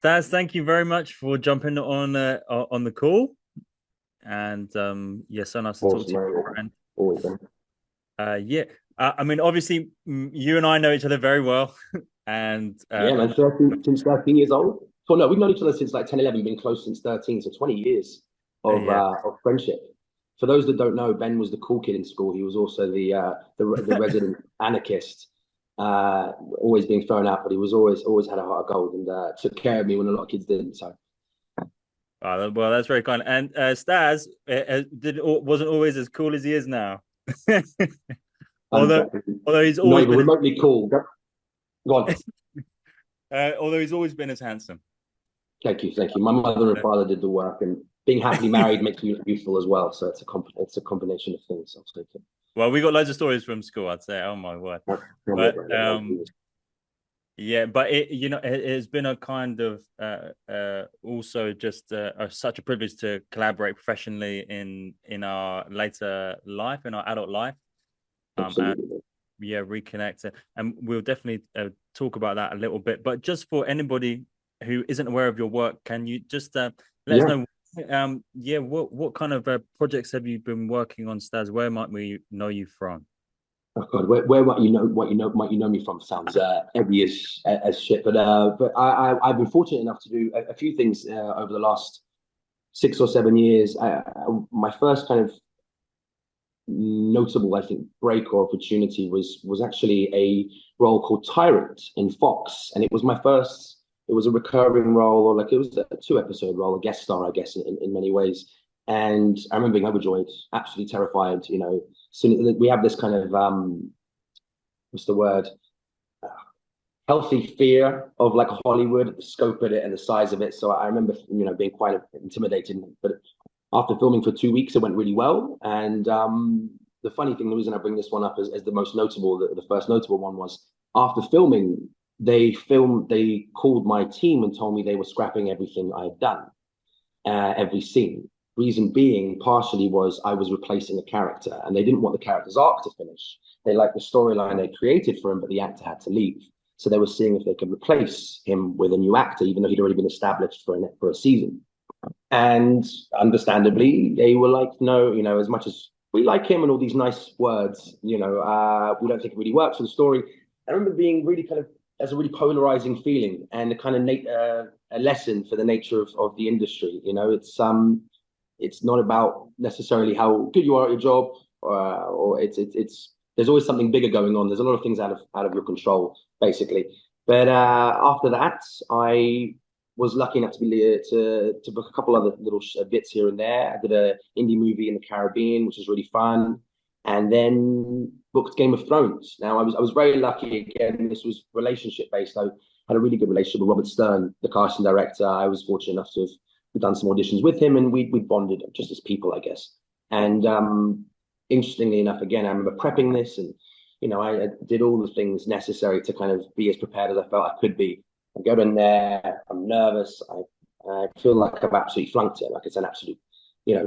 Staz, thank you very much for jumping on the call. And yeah, so nice to talk Awesome, to you, mate. my friend. Always been. Yeah, I mean, obviously, you and I know each other very well, and Yeah, man. 13, since 13 years old. So no, we've known each other since like 10, 11. Been close since 13, so 20 years yeah, of friendship. For those that don't know, Ben was the cool kid in school. He was also the resident anarchist, always being thrown out, but he was always had a heart of gold and took care of me when a lot of kids didn't. So well, that's very kind. And Staz wasn't always as cool as he is now, although exactly, although he's not always even been remotely cool. Go on. although he's always been as handsome. Thank you, thank you. My mother and father did the work, and being happily married makes you youthful as well. So it's a combination of things. I'll take it. Well, we got loads of stories from school, I'd say. Oh my word! Tell me But about it. yeah, but it's been a kind of also just such a privilege to collaborate professionally in our later life, in our adult life, and Absolutely. yeah, reconnect, and we'll definitely talk about that a little bit. But just for anybody who isn't aware of your work, can you just let us Yeah. know? Yeah, what kind of projects have you been working on, Staz? Where might we know you from? Oh God, where might you know me from sounds heavy as shit. But I've been fortunate enough to do a few things over the last 6 or 7 years. My first kind of notable, I think, break or opportunity was actually a role called Tyrant in Fox, and it was my first. It was a recurring role, or like it was a 2 episode role, a guest star, I guess, in many ways. And I remember being overjoyed, absolutely terrified. So we have this kind of what's the word? Healthy fear of like Hollywood, the scope of it and the size of it. So I remember, being quite intimidated. But after filming for 2 weeks, it went really well. And the funny thing, the reason I bring this one up as the most notable, the first notable one was after filming, they called my team and told me they were scrapping everything I had done, every scene. Reason being, partially was I was replacing a character, and they didn't want the character's arc to finish. They liked the storyline they created for him, but the actor had to leave. So they were seeing if they could replace him with a new actor, even though he'd already been established for a season. And understandably, they were like, no, as much as we like him and all these nice words, we don't think it really works for the story. I remember being really kind of as a really polarizing feeling and a kind of a lesson for the nature of the industry. It's not about necessarily how good you are at your job, or it's there's always something bigger going on. There's a lot of things out of your control, basically. But after that, I was lucky enough to be to book a couple other little bits here and there. I did a indie movie in the Caribbean, which was really fun, and then booked Game of Thrones. Now I was very lucky. Again, this was relationship based. I had a really good relationship with Robert Stern, the casting director. I was fortunate enough to have done some auditions with him, and we bonded just as people, I guess. And interestingly enough, again, I remember prepping this, and I did all the things necessary to kind of be as prepared as I felt I could be. I go in there, I'm nervous. I feel like I've absolutely flunked it. Like it's an absolute,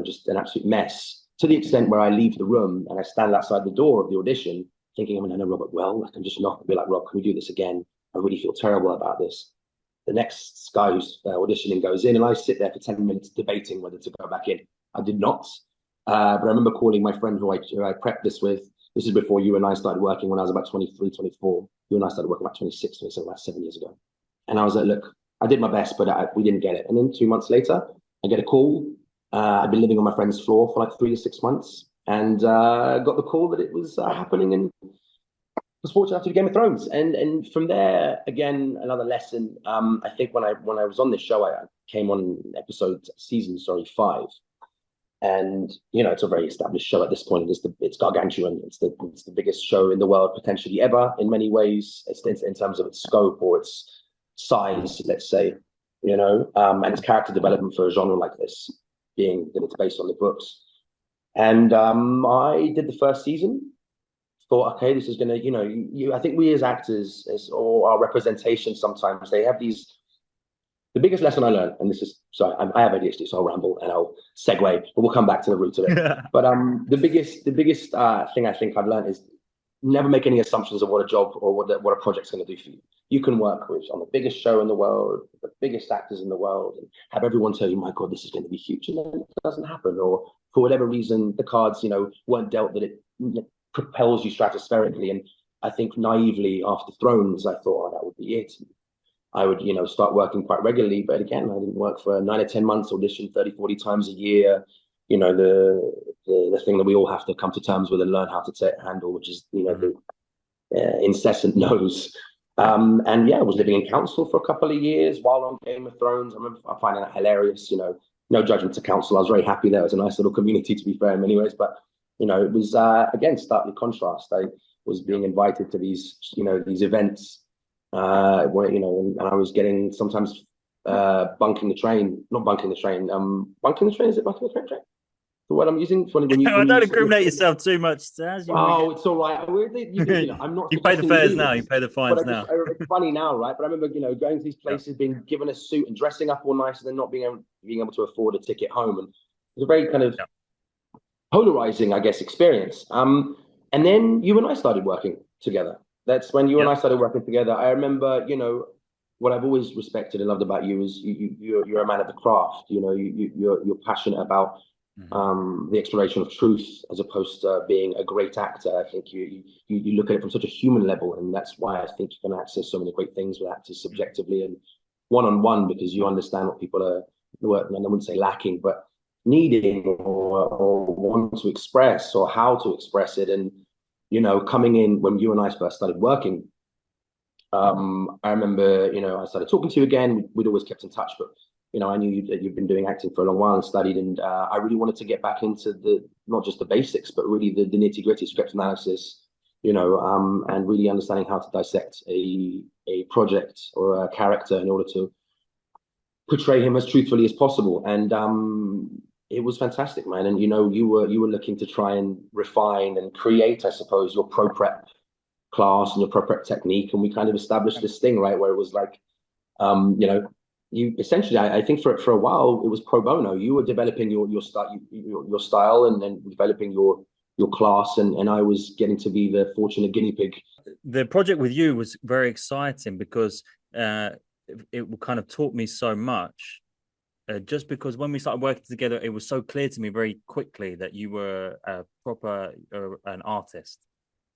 just an absolute mess. To the extent where I leave the room and I stand outside the door of the audition, thinking, I'm going to know Robert well. I can just knock and be like, Rob, can we do this again? I really feel terrible about this. The next guy who's auditioning goes in, and I sit there for 10 minutes debating whether to go back in. I did not. But I remember calling my friend who I prepped this with. This is before you and I started working when I was about 23, 24. You and I started working about 26, 27, about 7 years ago. And I was like, look, I did my best, but we didn't get it. And then 2 months later, I get a call. I'd been living on my friend's floor for like 3 to 6 months, and got the call that it was happening, and was fortunate enough to do Game of Thrones. And from there, again, another lesson. I think when I was on this show, I came on season, sorry, 5. And it's a very established show at this point. It's gargantuan. It's the biggest show in the world potentially ever in many ways. It's in terms of its scope or its size, let's say, and its character development for a genre like this, being that it's based on the books. And I did the first season. Thought, okay, this is gonna, I think we as actors, or our representation, sometimes they have these. The biggest lesson I learned, and this is sorry, I have ADHD, so I'll ramble and I'll segue, but we'll come back to the root of it. But the biggest thing I think I've learned is never make any assumptions of what a job or what a project's going to do for you. you can work with on the biggest show in the world, the biggest actors in the world, and have everyone tell you, my God, this is going to be huge. And then it doesn't happen. Or for whatever reason, the cards, weren't dealt that it propels you stratospherically. And I think naively after Thrones, I thought, oh, that would be it. I would, start working quite regularly. But again, I didn't work for 9 or 10 months, audition 30, 40 times a year. The thing that we all have to come to terms with and learn how to handle, which is, the incessant no's. And yeah, I was living in council for a couple of years while on Game of Thrones. I remember finding that hilarious, no judgment to council. I was very happy there. It was a nice little community, to be fair, in many ways. But, it was, again, starkly contrast. I was being invited to these events where, and I was getting sometimes bunking the train, not bunking the train, bunking the train, is it bunking the train? The word I'm using I don't incriminate yourself too much, Staz. It's all right. I'm not You pay the suggesting fares do now. You this, pay the but fines now. it's funny now, right? But I remember, going to these Yeah. places, being given a suit and dressing up all nice, and then not being able to afford a ticket home, and it was a very kind of polarizing, I guess, experience. And then you and I started working together. That's when you and I started working together. I remember, what I've always respected and loved about you is you're a man of the craft. You're passionate about the exploration of truth as opposed to being a great actor. I think you look at it from such a human level, and that's why I think you can access so many great things with actors subjectively and one-on-one, because you understand what people are, and I wouldn't say lacking, but needing or want to express, or how to express it. And coming in when you and I first started working, I remember, I started talking to you again. We'd always kept in touch, but I knew you'd been doing acting for a long while and studied, and I really wanted to get back into not just the basics, but really the nitty gritty script analysis, and really understanding how to dissect a project or a character in order to portray him as truthfully as possible. And it was fantastic, man. And you were looking to try and refine and create, I suppose, your pro prep class and your pro prep technique, and we kind of established this thing, right, where it was like, you essentially, I think for a while it was pro bono. You were developing your style and then developing your class, and I was getting to be the fortunate guinea pig. The project with you was very exciting because it kind of taught me so much. Just because when we started working together, it was so clear to me very quickly that you were a proper an artist,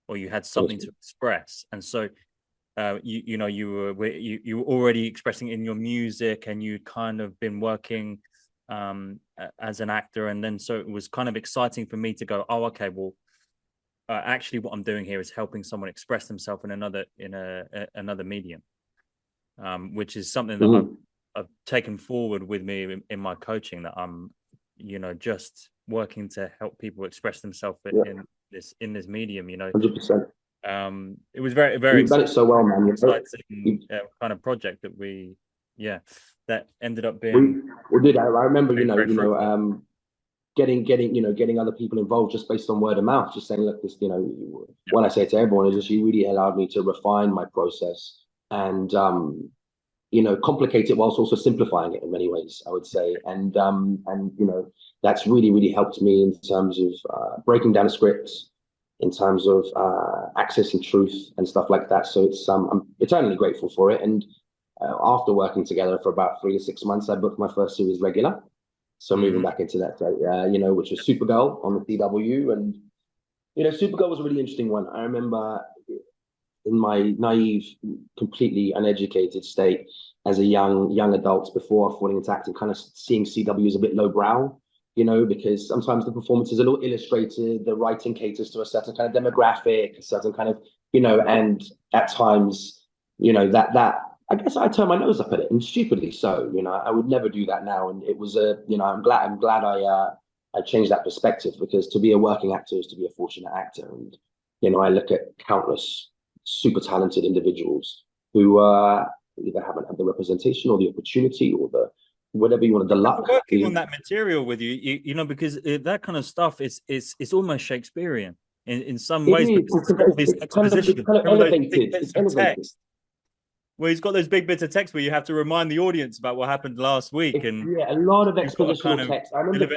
or you had something to express, and so. You were already expressing in your music, and you'd kind of been working as an actor, and then so it was kind of exciting for me to go, oh, okay, well, actually, what I'm doing here is helping someone express themselves in another medium, which is something that I've taken forward with me in my coaching. That I'm, just working to help people express themselves in this medium. 100%. It was very, very You've done it so well, man. exciting kind of project that that ended up being. We did. I remember, getting other people involved just based on word of mouth, just saying, look, this, what I say to everyone is just, you really allowed me to refine my process and, complicate it whilst also simplifying it in many ways, I would say. And that's really, really helped me in terms of breaking down a script, in terms of accessing truth and stuff like that. So I'm eternally grateful for it. And after working together for about 3 to 6 months, I booked my first series regular. So moving back into that, which was Supergirl on the CW. And, Supergirl was a really interesting one. I remember in my naive, completely uneducated state as a young adult before falling into acting, kind of seeing CW as a bit lowbrow. Because sometimes the performance is a little illustrated, the writing caters to a certain kind of demographic, a certain kind of, and at times, that I guess I turn my nose up at it, and stupidly so. I would never do that now, and it was I'm glad I changed that perspective, because to be a working actor is to be a fortunate actor, and I look at countless super talented individuals who either haven't had the representation or the opportunity or the whatever you want, the luck. Working on that material with you, because that kind of stuff is almost Shakespearean in some ways. It's kind of elevated. It's elevated. Well, he's got those big bits of text where you have to remind the audience about what happened last week, and a lot of expositional text. I remember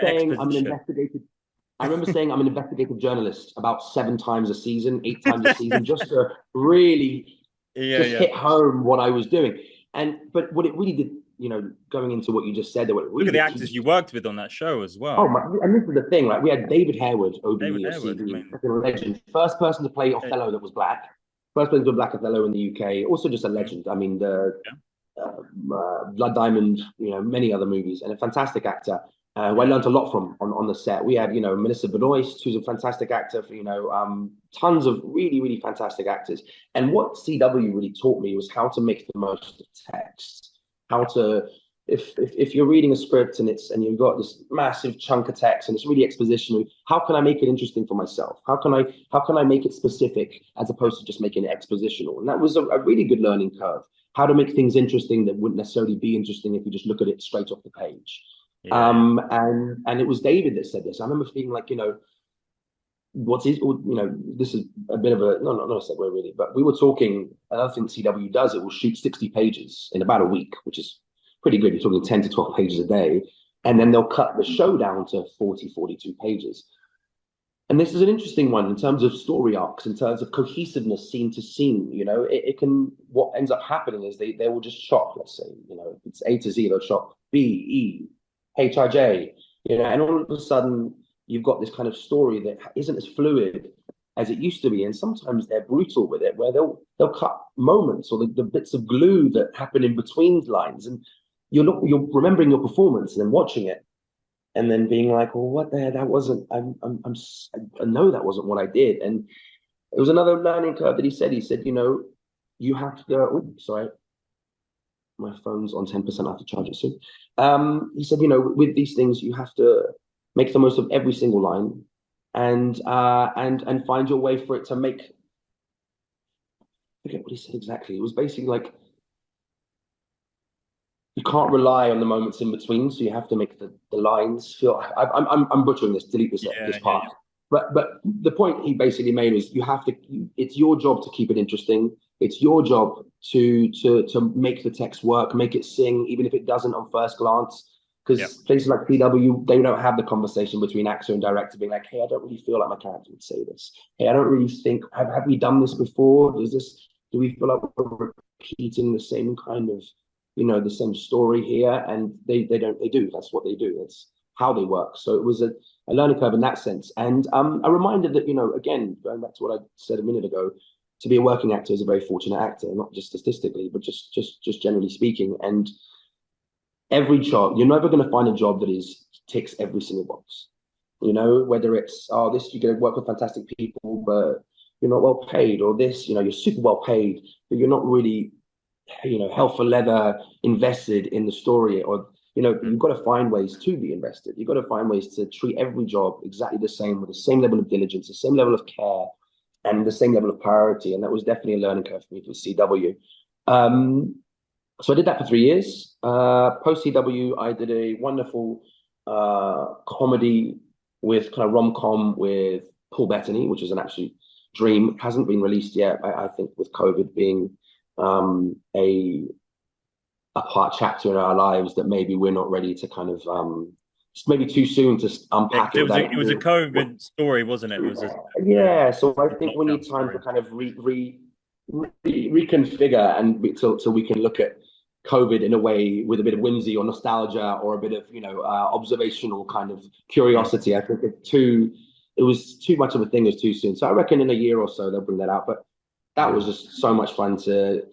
saying I'm an investigative journalist about 7 times a season, 8 times a season, just to really Yeah, just yeah. hit home what I was doing. And but what it really did, you know, going into what you just said, what it Look really at the did actors you teach. worked with on that show as Oh well. my, and this is the thing, like we had David Harewood, David OBE or Harewood. I CB, mean, fucking legend, first person to play eh, Othello that was black, first person to play Black Othello in the UK, also just a mm, legend. I mean, the yeah, Blood Diamond, you know, many other movies, and a fantastic actor who I yeah, learned a lot from on the set. We had, you know, Melissa Benoist, who's a fantastic actor, for, you know, tons of really, really fantastic actors. And what CW really taught me was how to make the most of text, how to, if you're reading a script and you've got this massive chunk of text and it's really expositional, how can I make it interesting for myself? How can I make it specific as yeah, opposed to just making it expositional? And that was a really good learning curve, how to make things interesting that wouldn't necessarily be interesting if you just look at it straight off the page. yeah, yeah. And it was David that said this. I remember feeling like, you know, what's his, you know, this is a bit of a, no, not a segue really, but we were talking, another thing CW does, it will shoot 60 pages in about a week, which is pretty good. You're talking 10 to 12 pages a day. And then they'll cut the show down to 40, 42 pages. And this is an interesting one in terms of story arcs, in terms of cohesiveness, scene to scene. You know, it can, what ends up happening is they will just chop, let's say, you know, if it's A to Z, they'll chop B, E, H, I, J, you know, and all of a sudden you've got this kind of story that isn't as fluid as it used to be. And sometimes they're brutal with it, where they'll cut moments or the bits of glue that happen in between lines. And you're remembering your performance and then watching it and then being like, well, what the hell? That wasn't. I know that wasn't what I did, and it was another learning curve that he said. He said, you know, you have to. Oh, sorry, my phone's on 10%. I have to charge it soon. He said, you know, with these things, you have to make the most of every single line, and find your way for it to make. I forget what he said exactly. It was basically like you can't rely on the moments in between, so you have to make the lines feel. I'm butchering this. Delete this Yeah, this yeah, part. But the point he basically made was you have to. It's your job to keep it interesting. It's your job to make the text work, make it sing, even if it doesn't on first glance. yeah, Because places like CW, they don't have the conversation between actor and director, being like, "Hey, I don't really feel like my character would say this. Hey, I don't really think. Have we done this before? Does this? Do we feel like we're repeating the same kind of, you know, the same story here?" And they don't, they do, that's what they do, that's how they work. So it was a learning curve in that sense, and a reminder that, you know, again, going back to what I said a minute ago, to be a working actor is a very fortunate actor, not just statistically but just generally speaking. And every job, you're never going to find a job that is ticks every single box, you know, whether it's, oh, this, you're going to work with fantastic people but you're not well paid, or this, you know, you're super well paid but you're not really, you know, hell for leather invested in the story. Or, you know, mm, you've got to find ways to be invested. You've got to find ways to treat every job exactly the same, with the same level of diligence, the same level of care, and the same level of priority. And that was definitely a learning curve for me for CW. um, so I did that for 3 years. Post CW, I did a wonderful comedy with kind of rom com with Paul Bettany, which is an absolute dream. It hasn't been released yet. I think with COVID being a part chapter in our lives, that maybe we're not ready to kind of it's maybe too soon to yeah. unpack Because it it was without it was a COVID story, wasn't it? It was a yeah. So I think we lockdown need time to story. kind of reconfigure and so we can look at COVID in a way with a bit of whimsy or nostalgia or a bit of, you know, observational kind of Mm, curiosity. I think it was too much of a thing. It was too soon. So I reckon in a year or so they'll bring that out. But that yeah, was just so much fun to,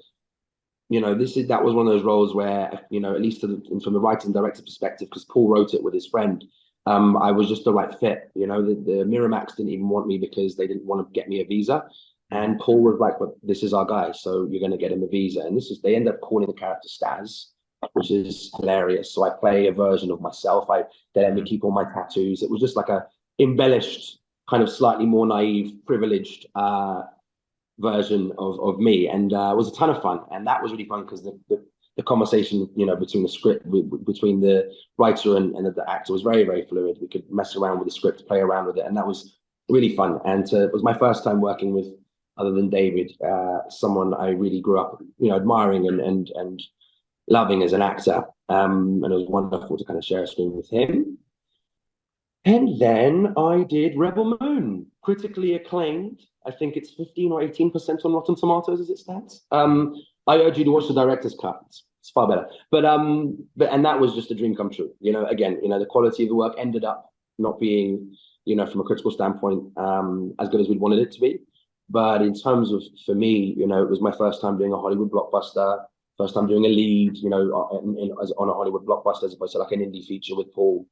you know, that was one of those roles where, you know, at least from the writer and director perspective, because Paul wrote it with his friend, I was just the right fit. You know, the Miramax didn't even want me because they didn't want to get me a visa, mm, and Paul was like, "But this is our guy, so you're going to get him a visa." And they end up calling the character Staz, which is hilarious. So I play a version of myself. They let me mm, keep all my tattoos. It was just like a embellished, kind of slightly more naive, privileged version of me, and it was a ton of fun. And that was really fun because the conversation, you know, between the script, between the writer and the actor was very, very fluid. We could mess around with the script, play around with it, and that was really fun. And it was my first time working with, other than David, someone I really grew up, you know, admiring and loving as an actor. And it was wonderful to kind of share a screen with him. And then I did Rebel Moon, critically acclaimed. I think it's 15 or 18% on Rotten Tomatoes as it stands. I urge you to watch the director's cut. It's far better. But and that was just a dream come true. Again, the quality of the work ended up not being, from a critical standpoint, as good as we'd wanted it to be. But in terms of, for me, it was my first time doing a Hollywood blockbuster, first time doing a lead, on a Hollywood blockbuster as opposed to like an indie feature with Paul.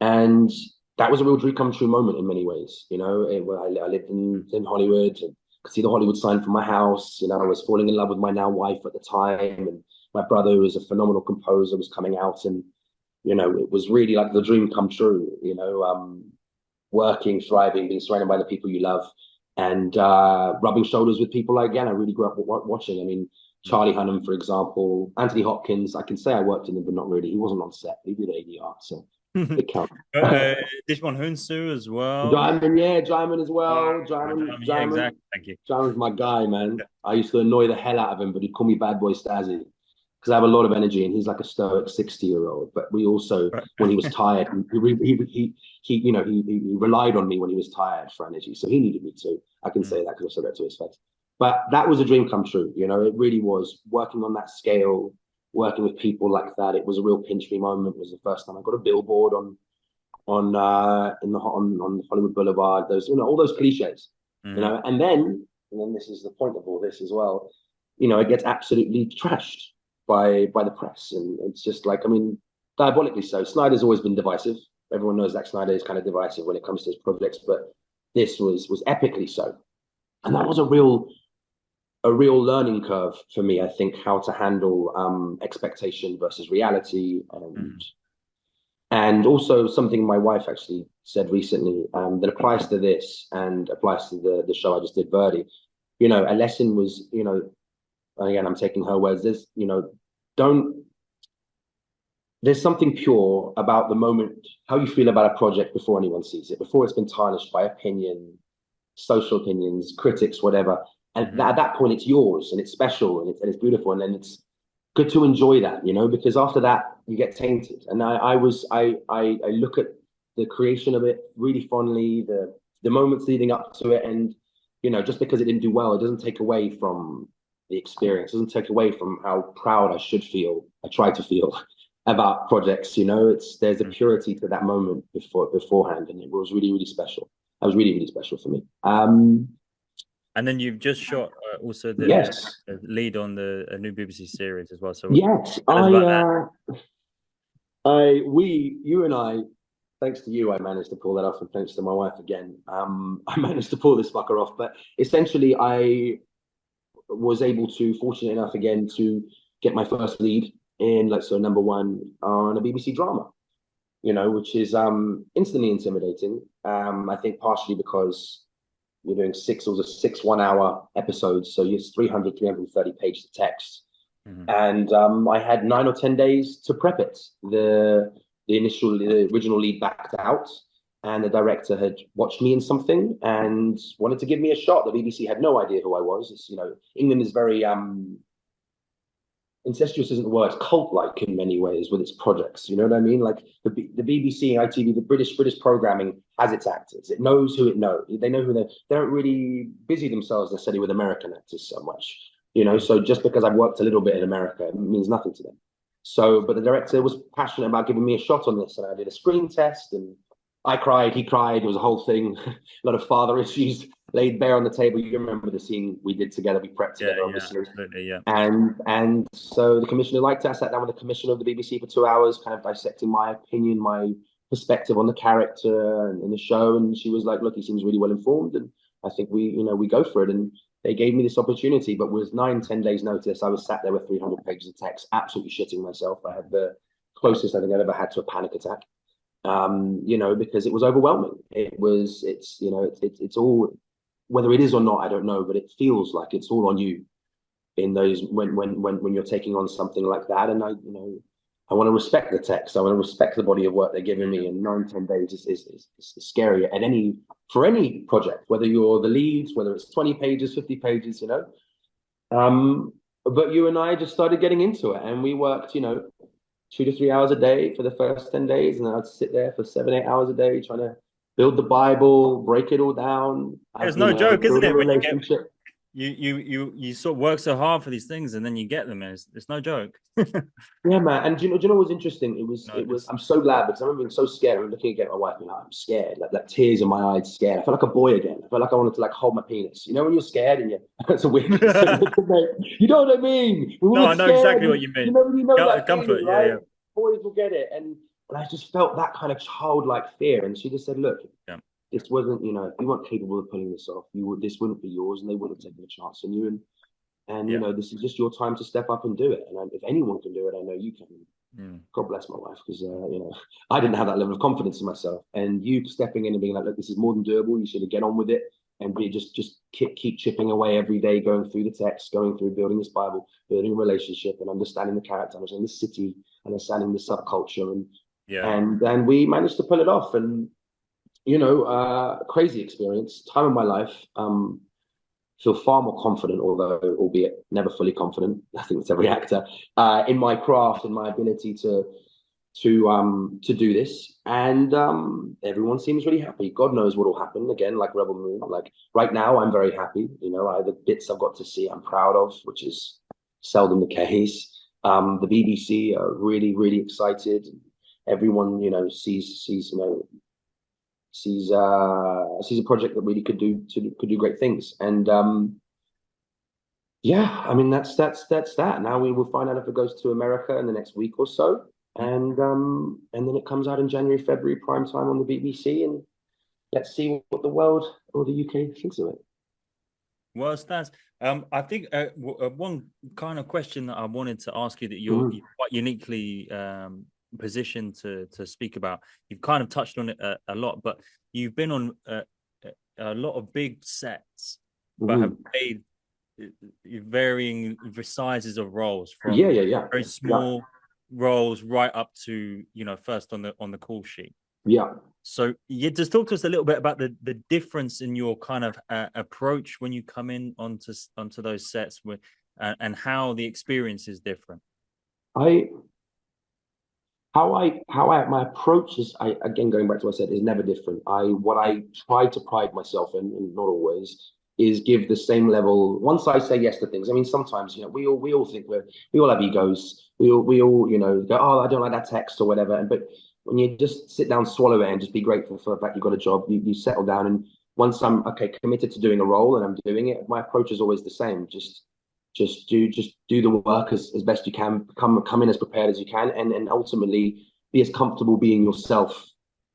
And that was a real dream come true moment in many ways. I lived in Hollywood and could see the Hollywood sign from my house. I was falling in love with my now wife at the time. And my brother, who was a phenomenal composer, was coming out. And, it was really like the dream come true, working, thriving, being surrounded by the people you love and rubbing shoulders with people again. I really grew up watching. I mean, Charlie Hunnam, for example, Anthony Hopkins. I can say I worked in him, but not really. He wasn't on set. He did ADR, so it counts. Dishmon Hunsu as well. Diamond, yeah, Diamond as Oh, well. yeah, exactly. Thank you. Diamond's my guy, man. I used to annoy the hell out of him, but he'd call me Bad Boy Stazzy because I have a lot of energy, and he's like a stoic 60-year-old. But we also, when he was tired, he relied on me when he was tired for energy, so he needed me too. I can say that because I said that to his face. But that was a dream come true. It really was working on that scale, working with people like that. It was a real pinch me moment. It was the first time I got a billboard on Hollywood Boulevard. Those all those cliches, and then this is the point of all this as well. It gets absolutely trashed by the press, and it's just like, I mean, diabolically so. Snyder's always been divisive. Everyone knows that Snyder is kind of divisive when it comes to his projects, but this was epically so, and that was a real learning curve for me. I think how to handle expectation versus reality, and also something my wife actually said recently that applies to this and applies to the show I just did, Verdi. A lesson was, again, I'm taking her words. There's something pure about the moment, how you feel about a project before anyone sees it, before it's been tarnished by opinion, social opinions, critics, whatever. And at that point, it's yours and it's special and it's beautiful. And then it's good to enjoy that, because after that you get tainted. And I look at the creation of it really fondly, the moments leading up to it, and just because it didn't do well, it doesn't take away from the experience. It doesn't take away from how proud I should feel. I try to feel about projects. There's a purity to that moment beforehand, and it was really, really special. That was really, really special for me. And then you've just shot also the Yes. lead on a new BBC series as well. So yes, you and I, thanks to you, I managed to pull that off, and thanks to my wife again, I managed to pull this fucker off. But essentially, I was fortunate enough again to get my first lead in, number one on a BBC drama, which is instantly intimidating. I think partially because you're doing six 1-hour episodes, so it's 330 pages of text. And I had 9 or 10 days to prep it. The original lead backed out, and the director had watched me in something and wanted to give me a shot. The BBC had no idea who I was. England is very incestuous isn't the word, cult-like in many ways with its projects. You know what I mean? Like the BBC, ITV, the British programming has its actors. It knows who it knows. They know who they don't really busy themselves necessarily with American actors so much. So just because I've worked a little bit in America, it means nothing to them. So, but the director was passionate about giving me a shot on this, and I did a screen test, and I cried, he cried. It was a whole thing. A lot of father issues laid bare on the table. You remember the scene we did together, we prepped together, obviously. Absolutely, yeah. And so the commissioner liked it. I sat down with the commissioner of the BBC for 2 hours, kind of dissecting my opinion, my perspective on the character and in the show. And she was like, look, he seems really well informed, and I think we go for it. And they gave me this opportunity, but with 9-10 days notice, I was sat there with 300 pages of text, absolutely shitting myself. I had the closest I think I've ever had to a panic attack. Because it was overwhelming. It's all, whether it is or not, I don't know, but it feels like it's all on you in those when you're taking on something like that. And I want to respect the text. I want to respect the body of work they're giving me. And 9-10 days is scary for any project, whether you're the leads, whether it's 20 pages, 50 pages, But you and I just started getting into it, and we worked, 2 to 3 hours a day for the first 10 days. And then I'd sit there for 7, 8 hours a day trying to build the Bible, break it all down, It's no joke, isn't build a it? When you get relationship. you sort of work so hard for these things and then you get them, and it's no joke. Yeah, man. And do you know what's interesting? No, It was. it's I'm so glad because I remember being so scared. I'm looking at my wife and like, I'm scared, like tears in my eyes, scared. I felt like a boy again. I felt like I wanted to like hold my penis. You know when you're scared and you it's a weird. You know what I mean? When no, we're I know scared, exactly what you mean. you know that Comfort, feeling, yeah, right? yeah, Boys will get it, and I just felt that kind of childlike fear. And she just said, "Look, yeah, this wasn't. If you weren't capable of pulling this off, you would. This wouldn't be yours, and they wouldn't have taken a chance on you. And yeah. this is just your time to step up and do it. And if anyone can do it, I know you can." Mm. God bless my wife because I didn't have that level of confidence in myself. And you stepping in and being like, "Look, this is more than doable. You should get on with it and be just keep chipping away every day, going through the text, going through building this Bible, building a relationship, and understanding the character, understanding the city, understanding the subculture, Yeah. and we managed to pull it off. And crazy experience, time of my life. Feel far more confident, although albeit never fully confident. I think it's every actor in my craft and my ability to do this. And everyone seems really happy. God knows what will happen again, like Rebel Moon. Like right now, I'm very happy. The bits I've got to see, I'm proud of, which is seldom the case. The BBC are really, really excited. Everyone, sees a project that really could do great things. And yeah, I mean that's that. Now we will find out if it goes to America in the next week or so, Mm. and then it comes out in January, February, prime time on the BBC, and let's see what the world or the UK thinks of it. Well, Staz, I think one kind of question that I wanted to ask you that you're Mhm. quite uniquely positioned to speak about. You've kind of touched on it a lot, but you've been on a lot of big sets, but have Mhm. played varying sizes of roles Yeah, from yeah, yeah, very yeah, small roles right up to first on the call sheet. yeah. So yeah, just talk to us a little bit about the difference in your kind of approach when you come in onto those sets with, and how the experience is different. I my approach is, I again, going back to what I said, is never different. What I try to pride myself in, and not always, is give the same level. Once I say yes to things, I mean sometimes we all think we all have egos. We all go, oh, I don't like that text or whatever. But when you just sit down, swallow it, and just be grateful for the fact you've got a job, you settle down. And once I'm okay committed to doing a role and I'm doing it, my approach is always the same. Just do the work as best you can, come in as prepared as you can, and ultimately be as comfortable being yourself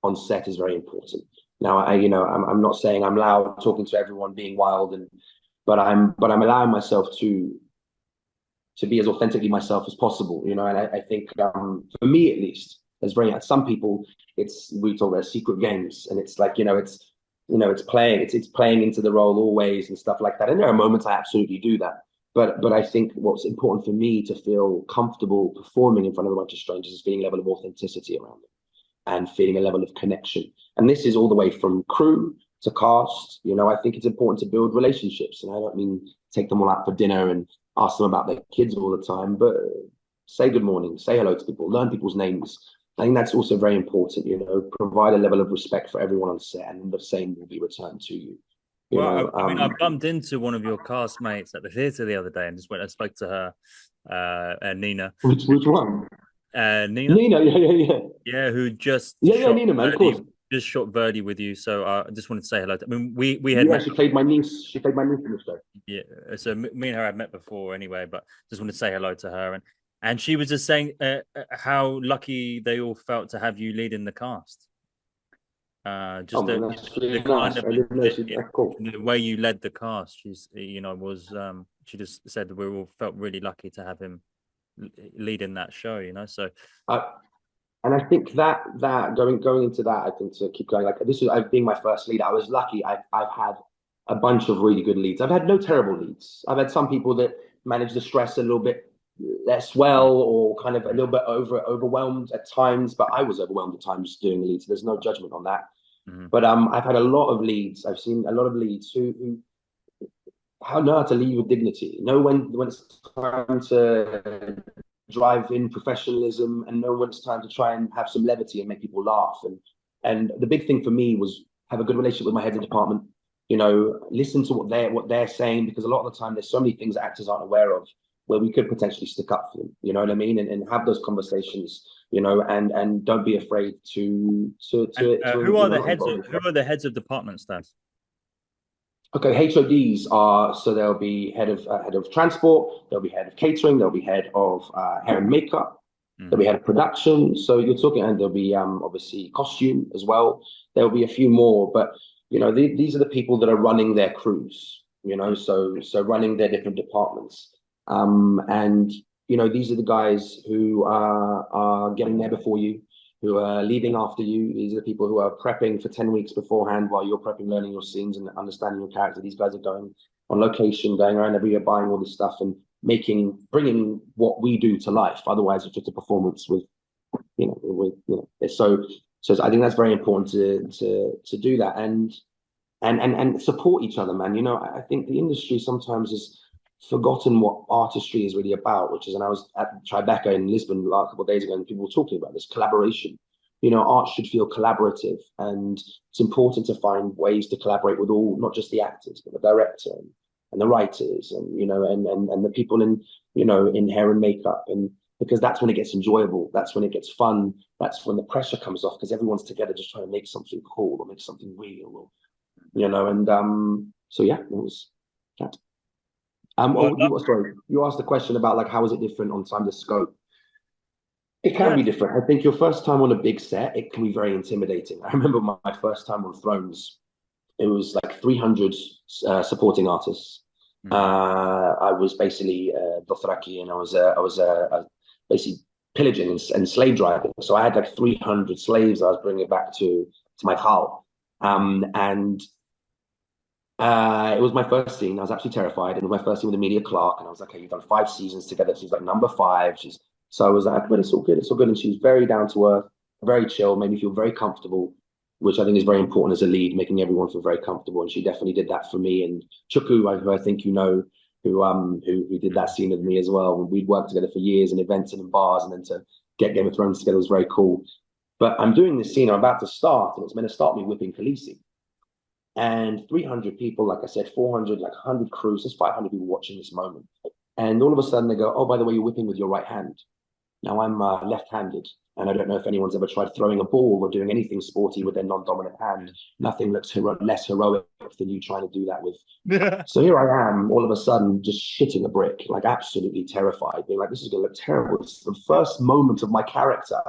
on set is very important. Now I'm not saying I'm loud talking to everyone being wild, but I'm allowing myself to be as authentically myself as possible, and I think for me at least, there's very some people, we talk about secret games, and it's like it's playing into the role always and stuff like that, and there are moments I absolutely do that. But I think what's important for me to feel comfortable performing in front of a bunch of strangers is feeling a level of authenticity around them and feeling a level of connection. And this is all the way from crew to cast. I think it's important to build relationships. And I don't mean take them all out for dinner and ask them about their kids all the time, but say good morning, say hello to people, learn people's names. I think that's also very important, provide a level of respect for everyone on set, and the same will be returned to you. You Well, know, I mean, I um, bumped into one of your castmates at the theatre the other day and just went and spoke to her, Nina. which one? Nina, Nina, yeah, yeah, yeah. yeah, who Yeah, yeah, Nina, man, of course. Just shot Verdi with you. So I just wanted to say hello. I mean, we had Yeah, met. she played my niece. She played my niece in the show. Yeah, so me and her had met before anyway, but just wanted to say hello to her, and she was just saying how lucky they all felt to have you leading the cast. Oh Just man, that's the really kind nice. of I didn't know she. That's cool. the way you led the cast. She's was she just said that we all felt really lucky to have him leading that show. So I, and I think that going into that, I think to keep going, like this was being my first lead. I was lucky. I've had a bunch of really good leads. I've had no terrible leads. I've had some people that manage the stress a little bit less well, or kind of a little bit overwhelmed at times. But I was overwhelmed at times doing the leads. So there's no judgment on that. mhm. But I've had a lot of leads. I've seen a lot of leads who how know how to lead with dignity. Know when it's time drive in professionalism and know when it's time to try and have some levity and make people laugh. And the big thing for me was have a good relationship with my head of department. You know, listen to what they're saying, because a lot of the time there's so many things that actors aren't aware of where we could potentially stick up for them. You know what I mean? And have those conversations. You know, and don't be afraid And to who are you know the not heads involve of who yourself. are the heads of departments, Staz? Okay, HODs are, so there'll be head of transport, there'll be head of catering, there'll be head of hair and makeup, there'll be Mm-hmm. head of production. So you're talking, and there'll be obviously costume as well. There'll be a few more, but you know these are the people that are running their crews. You know, so running their different departments, and you know these are the guys who are getting there before you, who are leaving after you. These are the people who are prepping for 10 weeks beforehand while you're prepping, learning your scenes and understanding your character. These guys are going on location, going around every year, buying all this stuff and bringing what we do to life. Otherwise, it's just a performance with, so I think that's very important to do that and support each other, man. You know, I think the industry sometimes has forgotten what artistry is really about, which is, and I was at Tribeca in Lisbon a couple of days ago, and people were talking about this collaboration. You know, art should feel collaborative, and it's important to find ways to collaborate with all, not just the actors, but the director and the writers, and you know, and the people in in hair and makeup, and because that's when it gets enjoyable, that's when it gets fun, that's when the pressure comes off, because everyone's together just trying to make something cool or make something real, or and so yeah, it was that. Well, Sorry, you asked a question about like how is it different on time to scope. It can yeah. be different. I think your first time on a big set, it can be very intimidating. I remember my first time on Thrones. It was like 300 supporting artists. Mm. I was basically Dothraki, and I was basically pillaging and slave driving. So I had like 300 slaves I was bringing back to my Khal. And It was my first scene. I was absolutely terrified. And it was my first scene with Amelia Clark. And I was like, okay, you've done 5 seasons together. She's like number 5. So I was like, but it's all good. It's all good. And she was very down to earth, very chill, made me feel very comfortable, which I think is very important as a lead, making everyone feel very comfortable. And she definitely did that for me. And Chuku, who I think you know, who did that scene with me as well. We'd worked together for years in events and in bars, and then to get Game of Thrones together was very cool. But I'm doing this scene. I'm about to start, and it's meant to start me whipping Khaleesi and 300 people, like I said, 400, like 100 crews. There's 500 people watching this moment. And all of a sudden they go, oh, by the way, you're whipping with your right hand. Now I'm left-handed. And I don't know if anyone's ever tried throwing a ball or doing anything sporty with their non-dominant hand. Nothing looks less heroic than you trying to do that with. Yeah. So here I am, all of a sudden, just shitting a brick, like absolutely terrified, being like, this is going to look terrible. It's the first moment of my character.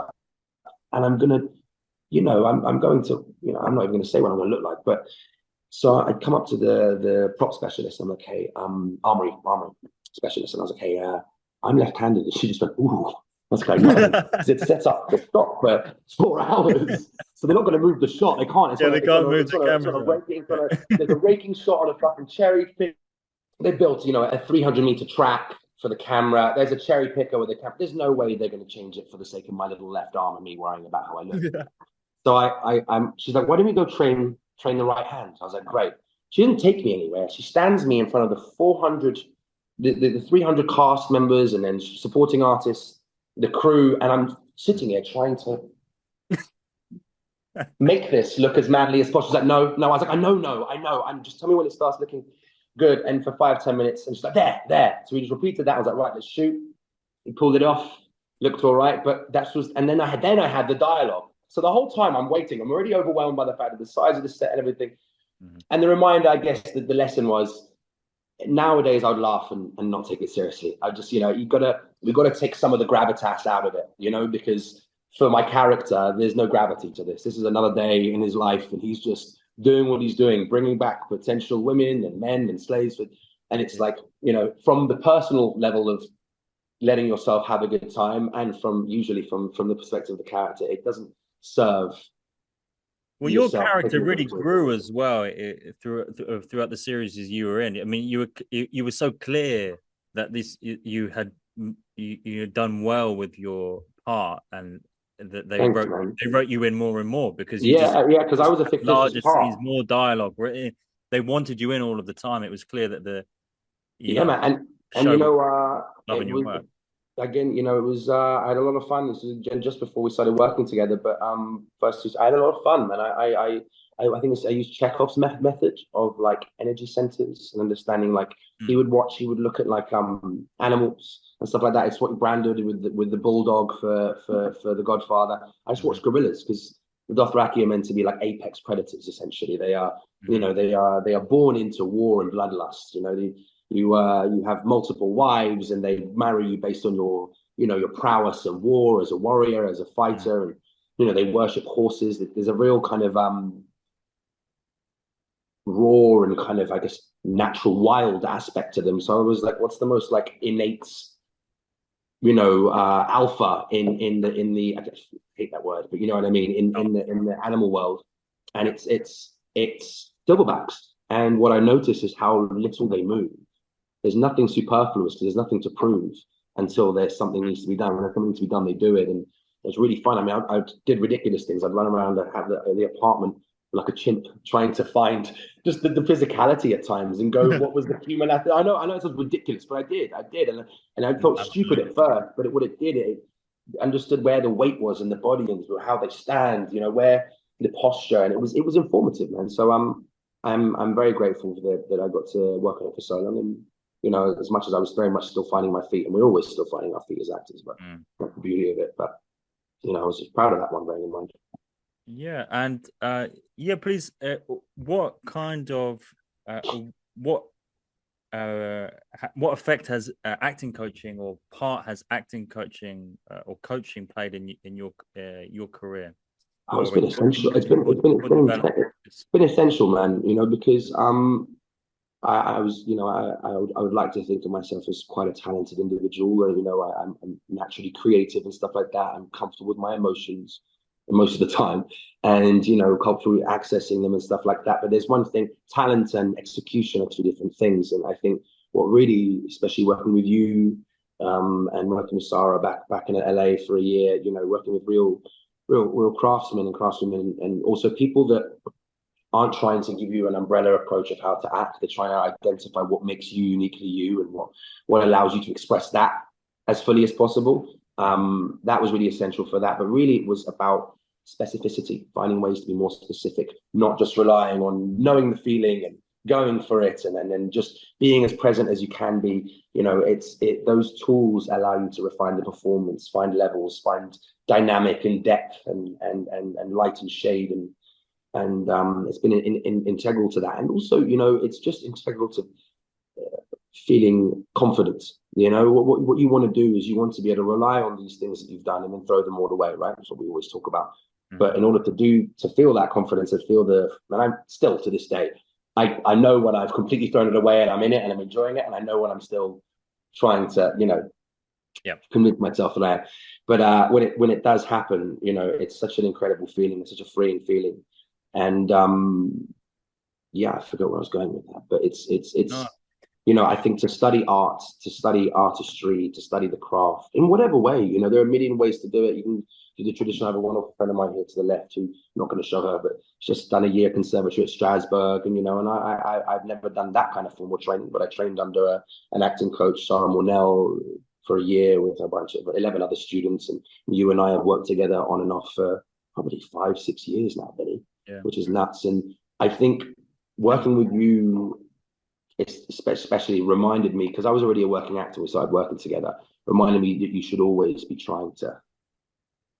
And I'm going to, I'm going to, I'm not even going to say what I'm going to look like, but so I'd come up to the prop specialist. I'm like, hey, armory specialist, and I was like, hey, I'm left-handed. And she just went, ooh. I was like, no, because it's set up the shot for 4 hours, so they're not going to move the shot. They can't. Yeah, they can't move the It's on a camera. raking. There's a raking shot on a fucking cherry pick. They built, a 300-meter track for the camera. There's a cherry picker with a camera. There's no way they're going to change it for the sake of my little left arm and me worrying about how I look. Yeah. So I'm. She's like, why don't we go train the right hand? I was like, great. She didn't take me anywhere. She stands me in front of the 400, the 300 cast members, and then supporting artists, the crew, and I'm sitting here trying to make this look as manly as possible. She's like, no, no. I was like, I know. I'm just tell me when it starts looking good. And for 5, 10 minutes, and she's like, there. So we just repeated that. I was like, right, let's shoot. He pulled it off, looked all right, but that was, and then I had the dialogue. So the whole time I'm waiting, I'm already overwhelmed by the fact of the size of the set and everything. Mm-hmm. And the reminder, I guess, that the lesson was nowadays I'd laugh and not take it seriously. I just, we've got to take some of the gravitas out of it, because for my character, there's no gravity to this. This is another day in his life, and he's just doing what he's doing, bringing back potential women and men and slaves. And it's like, from the personal level of letting yourself have a good time, and usually from the perspective of the character, it doesn't serve Well, your yourself. character really grew as well throughout the series as you were in. I mean, you were so clear that you had done well with your part, and that Thanks, man. they wrote you in more and more because you Yeah, because I was a fictitious larger part. scenes, more dialogue. They wanted you in all of the time. It was clear that Yeah, man, and show was it loving your was work. again, it was I had a lot of fun. This is again just before we started working together, but first I had a lot of fun, man. I think I used Chekhov's method of like energy centers and understanding. Like Mm, he would look at like animals and stuff like that. It's what Brando did with the bulldog for the Godfather. I just mhm, watched gorillas because the Dothraki are meant to be like apex predators. Essentially, they are mhm, they are born into war and bloodlust. You have multiple wives and they marry you based on your prowess in war as a warrior, as a mm, fighter, and they worship horses. There's a real kind of raw and kind of, I guess, natural wild aspect to them. So I was like, what's the most like innate, alpha in the I guess I hate that word, but you know what I mean, oh, in the animal world. And yeah, it's silverbacks. And what I notice is how little they move. There's nothing superfluous because there's nothing to prove until there's something mm, needs to be done. When there's something to be done, they do it, and it's really fun. I mean, I did ridiculous things. I'd run around and have the apartment like a chimp, trying to find just the physicality at times and go, what was the human athlete? I know it sounds ridiculous, but I did, and I no, felt stupid absolutely. at first, but what it did, it understood where the weight was in the body and how they stand, where the posture, and it was informative, man. So I'm very grateful that I got to work on it for so long, and as much as I was very much still finding my feet, and we're always still finding our feet as actors, but Mm. that's the beauty of it. But I was just proud of that one, bearing in mind. Yeah, and yeah, please, what kind of uh, what what effect has acting coaching or part has acting coaching or coaching played in your career Oh, it's or been essential. your development? It's been essential, man. Because I was, I would like to think of myself as quite a talented individual, and I'm naturally creative and stuff like that. I'm comfortable with my emotions most of the time, and comfortable accessing them and stuff like that. But there's one thing: talent and execution are two different things. And I think what really, especially working with you, and working with Sarah back in LA for a year, working with real craftsmen and craftswomen, and also people that aren't trying to give you an umbrella approach of how to act. They're trying to identify what makes you uniquely you and what allows you to express that as fully as possible. That was really essential for that. But really, it was about specificity, finding ways to be more specific, not just relying on knowing the feeling and going for it, and then just being as present as you can be. Those tools allow you to refine the performance, find levels, find dynamic and depth and light and shade, and it's been integral to that. And also, it's just integral to feeling confident. What you want to do is you want to be able to rely on these things that you've done and then throw them all away, right? That's what we always talk about. But Mhm. in order to feel that confidence and and I'm still to this day, I know when I've completely thrown it away and I'm in it and I'm enjoying it, and I know when I'm still trying to, Yeah. convince myself that I am. But when it does happen, it's such an incredible feeling. It's such a freeing feeling, and yeah, I forgot where I was going with that, but No. I think to study art, to study artistry, to study the craft in whatever way, there are a million ways to do it. You can do the traditional. I have a wonderful friend of mine here to the left who, I'm not going to show her, but she's just done a year conservatory at Strasbourg, and and I've never done that kind of formal training, but I trained under an acting coach, Sarah Mornell, for a year with a bunch of 11 other students, and you and I have worked together on and off for probably 5 6 years now, Benny, Yeah. which is nuts. And I think And working with you especially reminded me, because I was already a working actor, we started working together, reminded me that you should always be trying to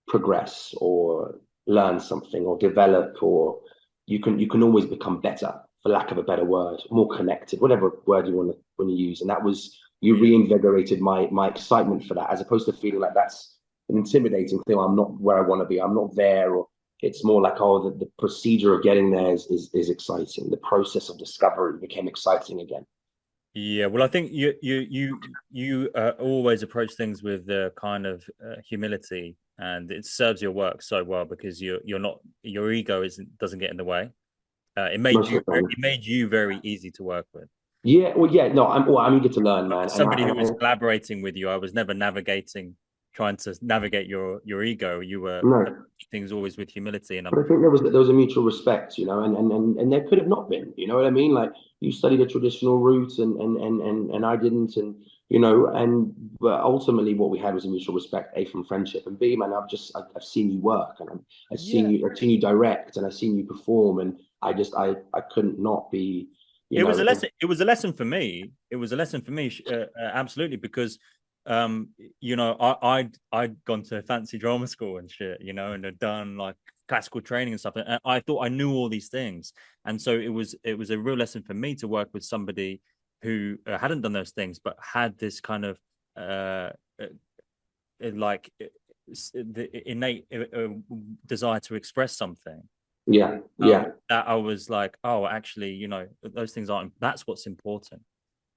progress or learn something or develop, or you can always become better, for lack of a better word, more connected, whatever word you want to use. And that was, you yeah. reinvigorated my excitement for that, as opposed to feeling like that's an intimidating thing. I'm not where I want to be. I'm not there. Or it's more like, oh, the procedure of getting there is exciting. The process of discovery became exciting again. Yeah, well, I think you always approach things with the kind of humility, and it serves your work so well because you're not your ego isn't doesn't get in the way. Most of the time. It made you very easy to work with. Yeah, well, yeah, no, I'm eager to learn, man, and Somebody who was collaborating with you, I was never trying to navigate your ego. You were no, things always with humility, and but I think there was a mutual respect, and there could have not been, you know what I mean? Like, you studied a traditional route, and I didn't, and and but ultimately what we had was a mutual respect, A, from friendship, and B, man, I've seen you work, and Yeah. I've seen you direct, and I've seen you perform, and I couldn't not be, you It was know, a lesson. It was a lesson for me. It was a lesson for me, absolutely, because I'd gone to fancy drama school and shit, and had done like classical training and stuff, and I thought I knew all these things, and so it was a real lesson for me to work with somebody who hadn't done those things, but had this kind of uh, like the innate desire to express something. yeah, yeah, That I was like, oh, actually, those things aren't. That's what's important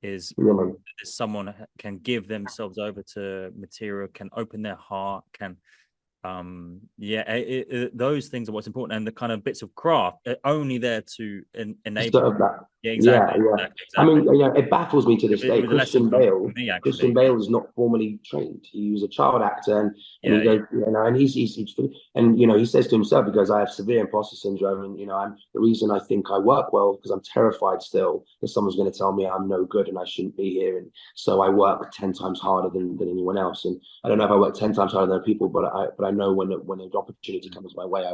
is yeah, man. someone can give themselves over to material, can open their heart, can those things are what's important, and the kind of bits of craft are only there to enable. Sort of that. Yeah, Yeah, exactly, yeah. exactly, I mean, exactly. it baffles me to this It day. was a lesson from me, Christian actually. Bale is not formally trained. He was a child actor, and Yeah, he yeah, goes, and and he says to himself, he goes, "I have severe imposter syndrome, and I'm the reason I think I work well because I'm terrified still that someone's going to tell me I'm no good and I shouldn't be here, and so I work 10 times harder than anyone else. And I don't know if I work 10 times harder than other people, but I know when an opportunity comes my way, I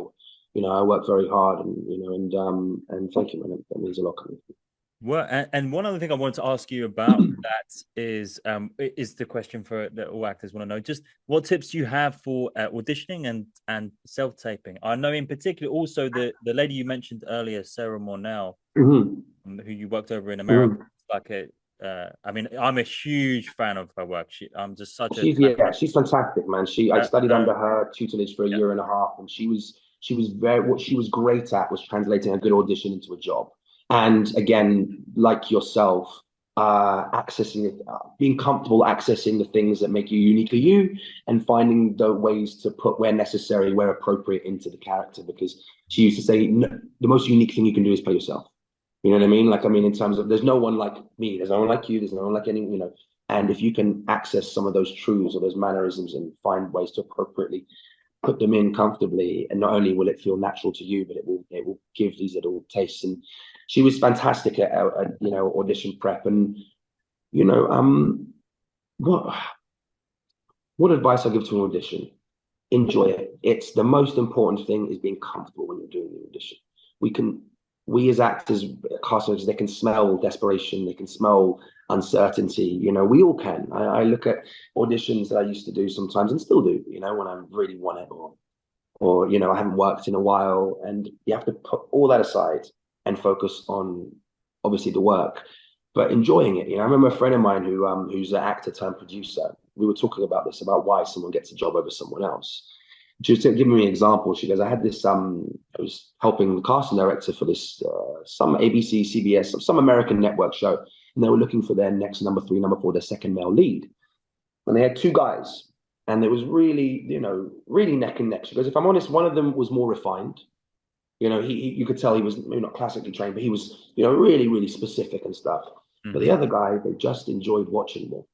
work very hard, and thank you, man. That means a lot to me. Well, and one other thing I wanted to ask you about that is the question for that all actors want to know. Just what tips do you have for auditioning and self taping? I know in particular also the lady you mentioned earlier, Sarah Mornell, Mm-hmm. who you worked over in America. Mm-hmm. Like I mean, I'm a huge fan of her work. I'm just such a She's fantastic, man. I studied uh, under her tutelage for a yeah, year and a half, and she was very what she was great at was translating a good audition into a job. And again, like yourself, accessing it, being comfortable accessing the things that make you uniquely you, and finding the ways to put where necessary, where appropriate into the character. Because she used to say, no, the most unique thing you can do is play yourself. You know what I mean? Like, I mean, in terms of there's no one like me, there's no one like you, there's no one like any. And if you can access some of those truths or those mannerisms and find ways to appropriately put them in comfortably, and not only will it feel natural to you, but it will give these little tastes. And she was fantastic at audition prep. And you know, what what advice I give to an audition? Enjoy it. It's the most important thing is being comfortable when you're doing the audition. We can, we as actors, cast members, they can smell desperation, they can smell uncertainty. We all can. I look at auditions that I used to do sometimes and still do. When I really want it, or I haven't worked in a while, and you have to put all that aside and focus on obviously the work, but enjoying it. I remember a friend of mine who's an actor turned producer. We were talking about this about why someone gets a job over someone else. She was giving me an example. She goes, I was helping the casting director for this some ABC, CBS, some American network show, and they were looking for their next number three, number four, their second male lead, and they had two guys, and it was really, really neck and neck. She goes, if I'm honest, one of them was more refined. You could tell he was maybe not classically trained, but he was, really, really specific and stuff. But the mm-hmm. other guy, they just enjoyed watching more.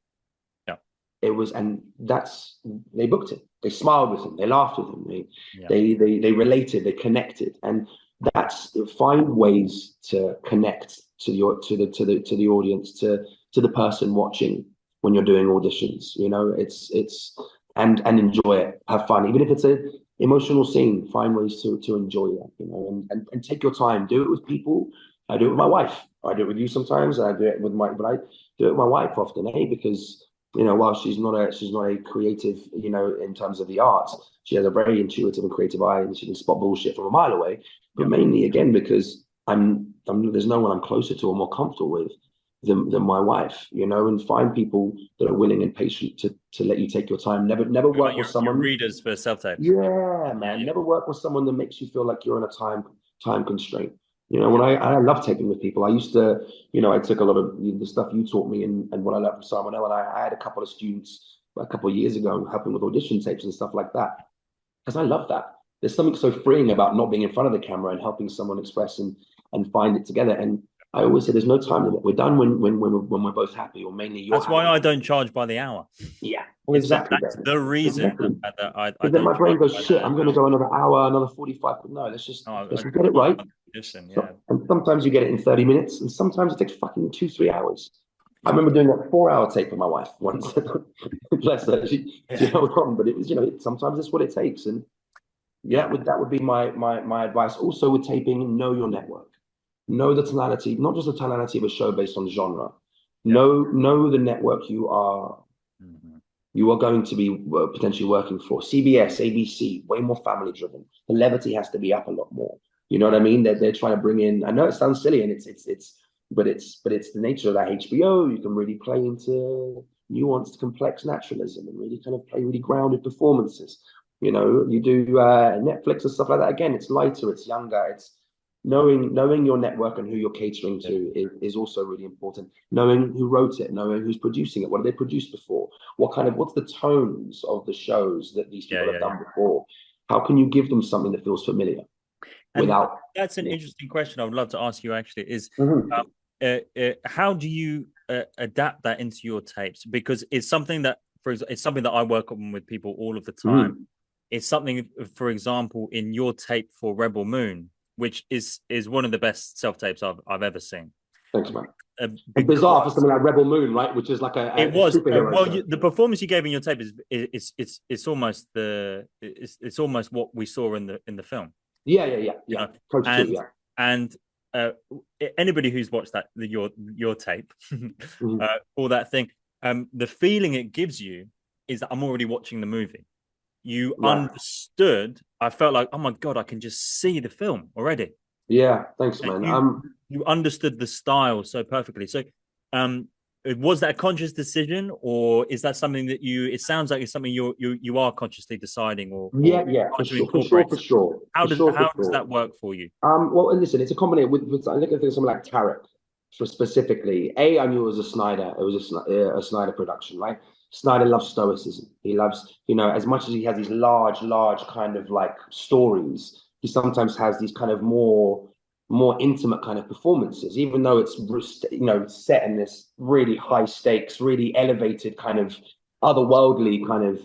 Yeah, It was, and that's they booked him. They smiled with him. They laughed with him. yeah, They related. They connected, and that's find ways to connect to the audience, to the person watching when you're doing auditions. It's and enjoy it. Have fun, even if it's a emotional scene. Find ways to enjoy that. And take your time. Do it with people. I do it with my wife. I do it with you sometimes. I do it with but I do it with my wife often, because while she's not a creative, in terms of the arts, she has a very intuitive and creative eye, and she can spot bullshit from a mile away. But yeah. mainly, again, because there's no one I'm closer to or more comfortable with than my wife, and find people that are willing and patient to let you take your time. Never Like work with your someone. readers for self tapes. Yeah, Yeah, man. yeah, Never work with someone that makes you feel like you're on a time constraint. yeah, When I love taping with people. I used to, I took a lot of the stuff you taught me and what I learned from Simon L. And I had a couple of students a couple of years ago helping with audition tapes and stuff like that. Because I love that. There's something so freeing about not being in front of the camera and helping someone express and find it together. And I always say there's no time limit. We're done when we're both happy, or mainly you're That's why happy. I don't charge by the hour. Yeah, well, exactly That's that. the reason Exactly. I Because then don't my brain charge goes, by shit, I'm going to the go another hour, another 45. But no, let's hour. just get it right. Listen, yeah, So, and sometimes you get it in 30 minutes, and sometimes it takes fucking 2, 3 hours. I remember doing a 4 hour tape with my wife once. Bless her, she held on, but it was, sometimes it's what it takes. And Yeah, that would be my advice. Also with taping, know your network. Know the tonality, not just the tonality of a show based on genre. yeah. Know the network Mhm. you are going to be potentially working for. CBS, ABC, way more family driven. The levity has to be up a lot more. You know what Yeah, I mean? They're trying to bring in. I know it sounds silly, and it's the nature of that HBO. You can really play into nuanced, complex naturalism, and really kind of play really grounded performances. You do Netflix and stuff like that. Again, it's lighter, it's younger, it's knowing your network and who you're catering yeah, to is also really important. Knowing who wrote it, knowing who's producing it, what have they produced before, what's the tones of the shows that these yeah, people have yeah, yeah. done before. How can you give them something that feels familiar And without? that's an Yeah. interesting question I would love to ask you actually is Mhm. how do you adapt that into your tapes? Because it's something that, it's something that I work on with people all of the time. Mhm. It's something, for example, in your tape for Rebel Moon, which is one of the best self tapes I've ever seen. Thanks, man. And bizarre for Because something like Rebel Moon, right? Which is like it a was superhero well, show. the performance you gave in your tape it's almost it's almost what we saw in the film, Yeah, yeah, yeah, you yeah. know. Close to, and yeah. and uh, anybody who's watched your tape Mhm. or that thing, the feeling it gives you is that I'm already watching the movie. You Right. understood. I felt like, oh my god, I can just see the film already. Yeah. Thanks, And man. you understood the style so perfectly. So, um, was that a conscious decision, or is that something that you? It sounds like it's something you are consciously deciding, or Yeah, yeah, trying for to sure, for sure, incorporate. for sure, How for does sure, for how does sure. that work for you? Well, and listen, it's a combination with I look at something like Tarek for specifically. I knew it was a Snyder. It was a Snyder production, right? Snyder loves stoicism. He loves, as much as he has these large kind of like stories, he sometimes has these kind of more intimate kind of performances, even though it's set in this really high stakes, really elevated kind of otherworldly kind of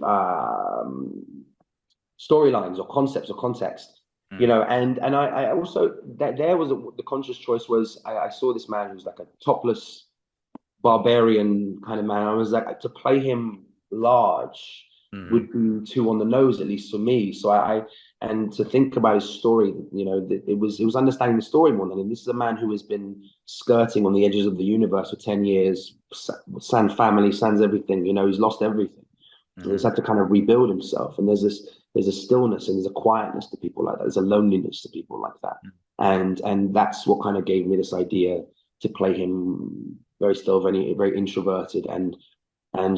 storylines or concepts or context. Mm. And I also that there was the conscious choice was I saw this man who's like a topless barbarian kind of man. I was like, to play him large Mm-hmm. would be too on the nose, at least for me. So and to think about his story, it was understanding the story more than. And this is a man who has been skirting on the edges of the universe for 10 years, sans family, sans everything. He's lost everything. And he's Mm-hmm. had to kind of rebuild himself. And there's a stillness and there's a quietness to people like that. There's a loneliness to people like that. And that's what kind of gave me this idea to play him very still, very introverted and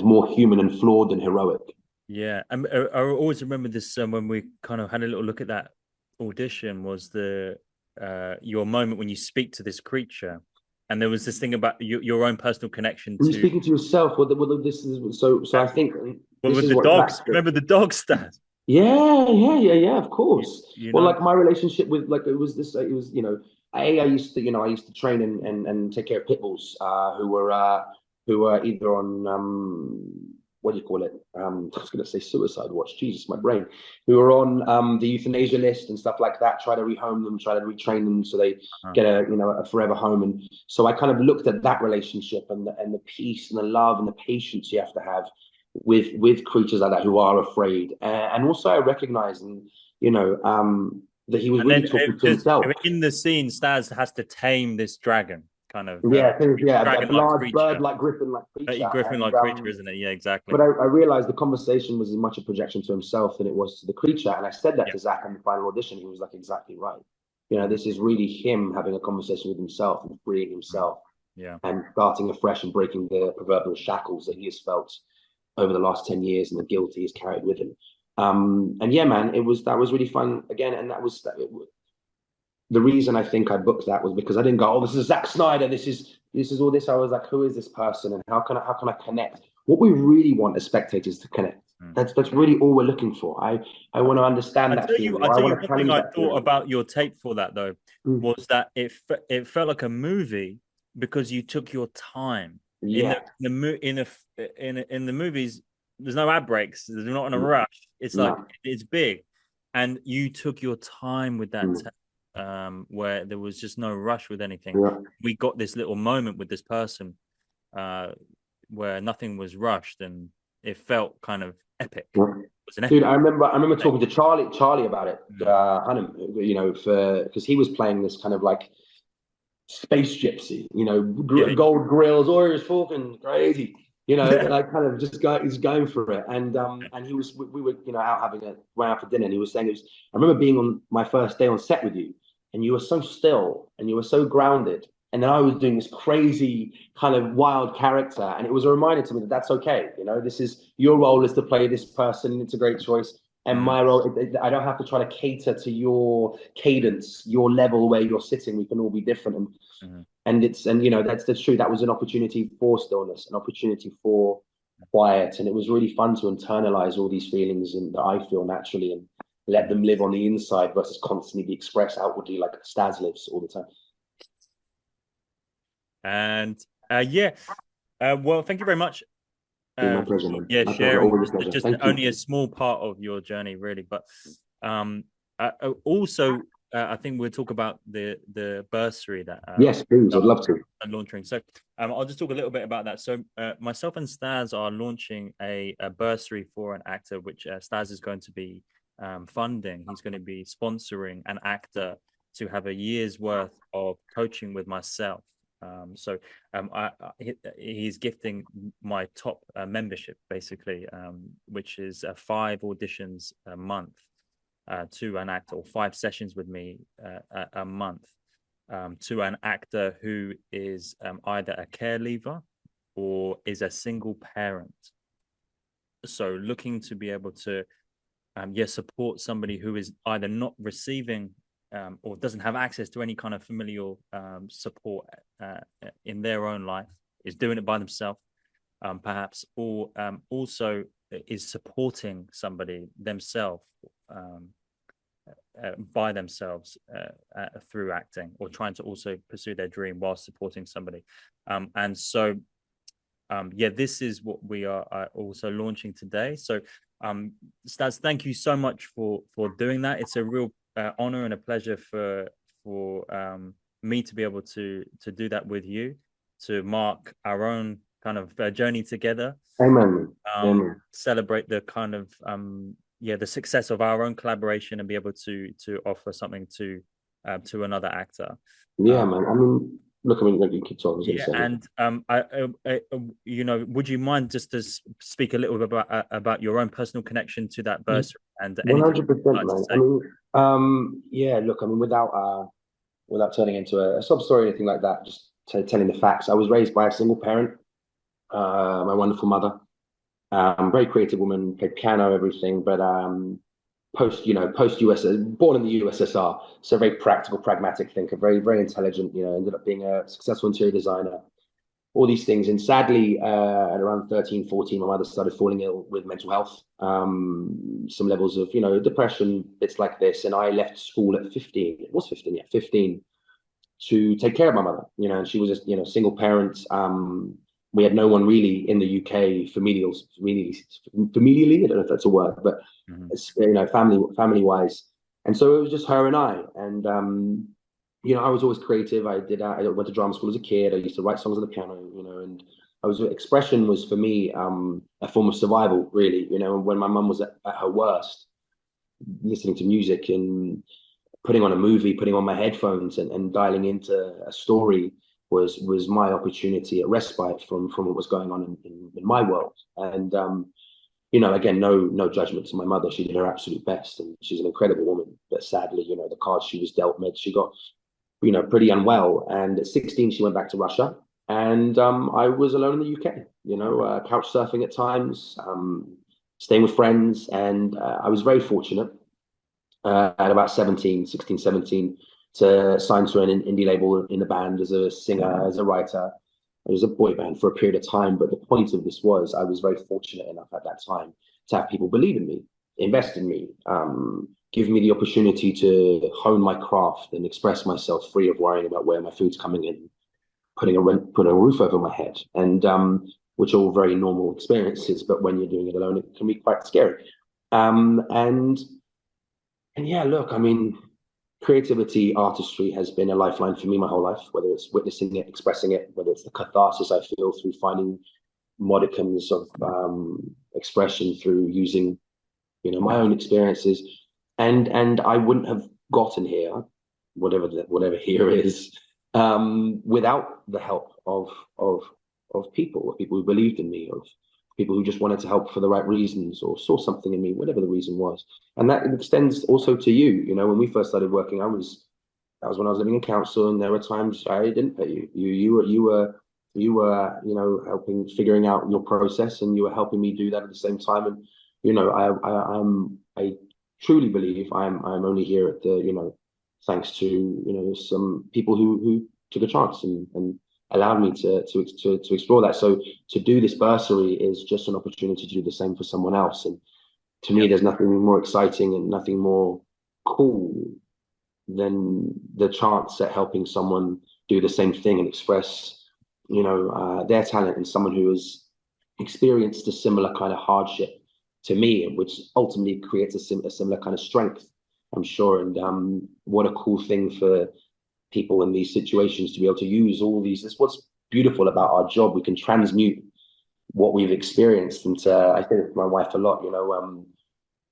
more human and flawed than heroic. Yeah, I always remember this when we kind of had a little look at that audition. Was the your moment when you speak to this creature, and there was this thing about your own personal connection When you're to speaking to yourself, what this is so uh, I think this with is the what dogs. that's the. Remember the dog stats? Yeah, of You, course. you Well, know, like my relationship with like it was I used to train and take care of pit bulls who were either on what do you call it? I was going to say suicide watch. Jesus, my brain. Who were on the euthanasia list and stuff like that. Try to rehome them, try to retrain them so they uh, get a forever home. And so I kind of looked at that relationship and the peace and the love and the patience you have to have with creatures like that who are afraid. And also I recognize that he was and really then talking to because himself. in the scene, Staz has to tame this dragon, kind of Yeah, a dragon-like large bird creature, like griffin like a creature. griffin-like creature, isn't it? Yeah, exactly. But I realized the conversation was as much a projection to himself than it was to the creature. And I said that Yeah. to Zach in the final audition. He was like, exactly right. Mm-hmm. This is really him having a conversation with himself and freeing himself Yeah. and starting afresh and breaking the proverbial shackles that he has felt over the last 10 years and the guilt he's carried with him. And yeah, man, that was really fun again. And the reason I think I booked that was because I didn't go, oh, this is Zack Snyder. This is all this. I was like, who is this person? And how can I connect? What we really want as spectators to connect. Mm. That's really all we're looking for. I want to understand that feeling, I or I tell you want to one thing challenge I that thought feeling. about your tape for that though Mm. was that it felt like a movie because you took your time in Yeah. the movies. There's no ad breaks. There's not in a No. rush. It's like No. it's big, and you took your time with that Mm. tape, where there was just no rush with anything. Yeah. We got this little moment with this person, uh, where nothing was rushed and it felt kind of epic. Yeah. It was an Dude, epic. I remember talking to Charlie about it, Mm. Hunnam, for because he was playing this kind of like space gypsy, Yeah, gold grills, oh, he was fucking crazy, like kind of he's going for it. And we were, out having went out for dinner, and he was saying I remember being on my first day on set with you, and you were so still and you were so grounded. And then I was doing this crazy kind of wild character, and it was a reminder to me that that's okay. This is your role is to play this person. It's a great choice. And mm, my role, I don't have to try to cater to your cadence, your level where you're sitting. We can all be different, mm, that's true. That was an opportunity for stillness, an opportunity for quiet, and it was really fun to internalize all these feelings and that I feel naturally and let mm. them live on the inside versus constantly be expressed outwardly like Staz lives all the time. And yeah, well, thank you very much. My pleasure, man. Yeah, My pleasure. sharing Always a pleasure. just Thank only you. a small part of your journey, really. But also, I think we'll talk about the bursary that Yes, please. I'd love to. launching. So I'll just talk a little bit about that. So myself and Staz are launching a bursary for an actor, which Staz is going to be funding. He's going to be sponsoring an actor to have a year's worth of coaching with myself. He's gifting my top membership, basically, which is 5 auditions a month to an actor, or 5 sessions with me a month to an actor who is either a care leaver or is a single parent. So looking to be able to support somebody who is either not receiving or doesn't have access to any kind of familial support in their own life, is doing it by themselves, perhaps, or also is supporting somebody themselves by themselves through acting, or trying to also pursue their dream while supporting somebody. This is what we are also launching today. So, Staz, thank you so much for doing that. It's a real honor and a pleasure for me to be able to do that with you, to mark our own kind of journey together. Amen. Amen. Celebrate the kind of the success of our own collaboration, and be able to offer something to another actor. Yeah, Um, man. I mean, look, I mean, like you keep talking. I was going to yeah, say, look. and would you mind just to speak a little bit about your own personal connection to that bursary and anything you'd 100%, like to man. I say? mean, yeah, look, I mean, without turning into a sob story or anything like that, just telling the facts. I was raised by a single parent, my wonderful mother, very creative woman, played piano, everything, but post US, born in the USSR, so very practical, pragmatic thinker, very, very intelligent. Ended up being a successful interior designer. All these things, and sadly, at around 13, 14, my mother started falling ill with mental health, some levels of depression, bits like this, and I left school at 15. It was 15, yeah, 15, to take care of my mother. And she was just single parent. We had no one really in the UK familially. I don't know if that's a word, but Mm-hmm. family wise. And so it was just her and I. And I was always creative. I went to drama school as a kid. I used to write songs on the piano. And expression was for me a form of survival, really. And when my mum was at her worst, listening to music and putting on a movie, putting on my headphones and dialing into a story was my opportunity, a respite from what was going on in my world. And again, no judgment to my mother. She did her absolute best, and she's an incredible woman. But sadly, the cards she was dealt med, she got pretty unwell. And at 16, she went back to Russia, and I was alone in the UK. Couch surfing at times, staying with friends, and I was very fortunate at about 16, 17, to sign to an indie label in the band as a singer, as a writer. It was a boy band for a period of time, but the point of this was I was very fortunate enough at that time to have people believe in me, invest in me, give me the opportunity to hone my craft and express myself free of worrying about where my food's coming in, putting a roof over my head, and which are all very normal experiences. But when you're doing it alone, it can be quite scary. And yeah, look, I mean, creativity, artistry has been a lifeline for me my whole life, whether it's witnessing it, expressing it, whether it's the catharsis I feel through finding modicums of expression through using, my own experiences. And I wouldn't have gotten here, whatever here is, without the help of people who believed in me, of people who just wanted to help for the right reasons or saw something in me, whatever the reason was. And that extends also to you. When we first started working, that was when I was living in council, and there were times I didn't pay you. You were helping figuring out your process, and you were helping me do that at the same time. And I truly believe I'm only here at the thanks to some people who took a chance and allowed me to explore that. So to do this bursary is just an opportunity to do the same for someone else. And to me, Yep. there's nothing more exciting and nothing more cool than the chance at helping someone do the same thing and express, their talent, and someone who has experienced a similar kind of hardship to me, which ultimately creates a similar kind of strength, I'm sure. And what a cool thing for people in these situations to be able to use all these. That's what's beautiful about our job. We can transmute what we've experienced. And I say with my wife a lot,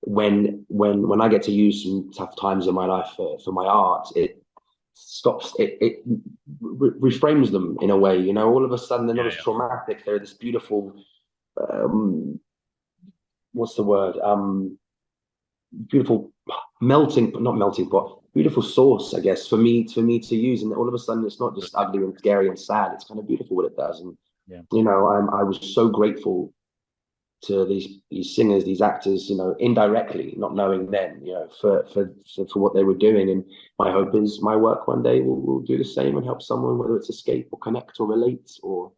when I get to use some tough times in my life for my art, it reframes them in a way. All of a sudden they're not Yeah, as yeah. traumatic. They're this beautiful, what's the word? Beautiful melting, not melting pot, beautiful sauce, I guess, for me to use. And all of a sudden it's not just ugly and scary and sad. It's kind of beautiful what it does. And Yeah. I was so grateful to these singers, these actors, indirectly, not knowing then, for what they were doing. And my hope is my work one day will do the same and help someone, whether it's escape or connect or relate or,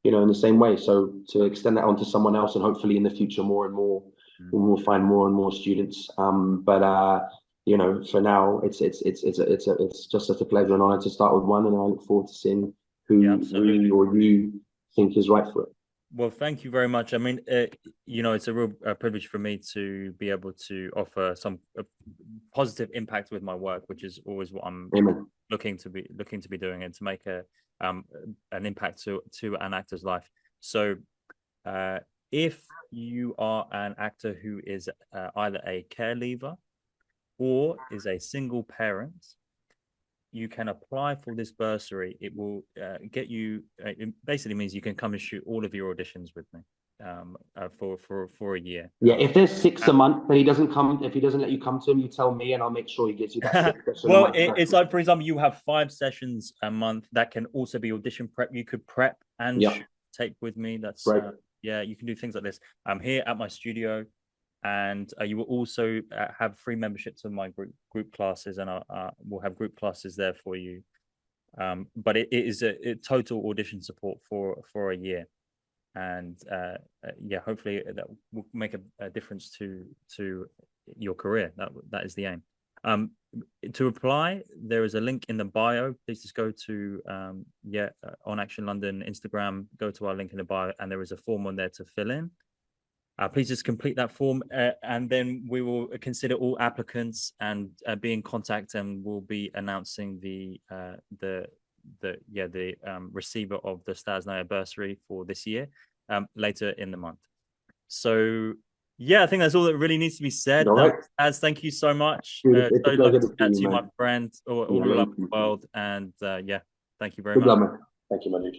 in the same way. So to extend that onto someone else, and hopefully in the future more and more, Mm. we'll find more and more students. But for now, it's just such a pleasure and honor to start with one, and I look forward to seeing Yeah, who we absolutely. or you think is right for it. Well, thank you very much. I mean, it's a real privilege for me to be able to offer some positive impact with my work, which is always what I'm Amen. looking to be doing, and to make um an impact to an actor's life. So, uh, if you are an actor who is either a care leaver or is a single parent, you can apply for this bursary. It will get you. It basically means you can come and shoot all of your auditions with me for a year. Yeah, if there's six Uh, a month and he doesn't come, if he doesn't let you come to him, you tell me and I'll make sure he gives you that sixth session a well, month. it's like, for example, you have 5 sessions a month that can also be audition prep. You could prep and Yeah, shoot tape with me. That's great. yeah, you can do things like this. I'm here at my studio, and you will also have free membership to my group classes, and we'll have group classes there for you. But it is a total audition support for a year, and yeah, hopefully that will make a difference to your career. That is the aim. To apply, there is a link in the bio. Please just go to OnAction London Instagram. Go to our link in the bio, and there is a form on there to fill in. Please just complete that form, and then we will consider all applicants and be in contact, and we'll be announcing the receiver of the Staz NAIR bursary for this year later in the month. So yeah, I think that's all that really needs to be said. All right. Staz, thank you so much. It's So a pleasure lovely to to see chat you, to you, my man. friend, all Yeah, over man. the world, and yeah, thank you very Good much. luck, man. Thank you, my dude.